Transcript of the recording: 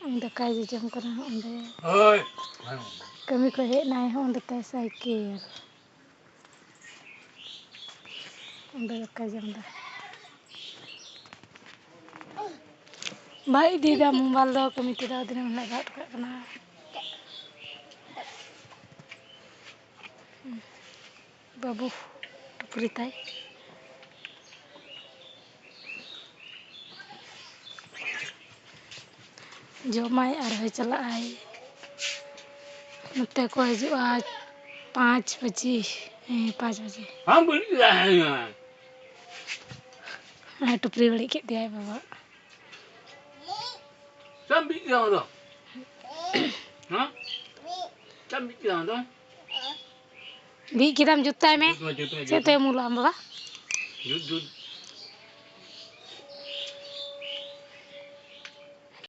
दाकाय जम करा ओंदे ओय कमी को हेज नाय हो ओंदे ताय साइकिल ओंदे दाकाय जम दा भाई दीदा मोबाइल दो कमी ते दा दिन में लगा कना बाबू टुकरी ताय जमाय और हो चला आए नते को हजुआ 5 बजे 5 बजे हम बोल रहा है हाँ टुकरी बड़ी के दिया है बाबा सब बिक गया तो हाँ सब बिक गया तो भी किधम जुत्ता में से ते मुला बाबा दूध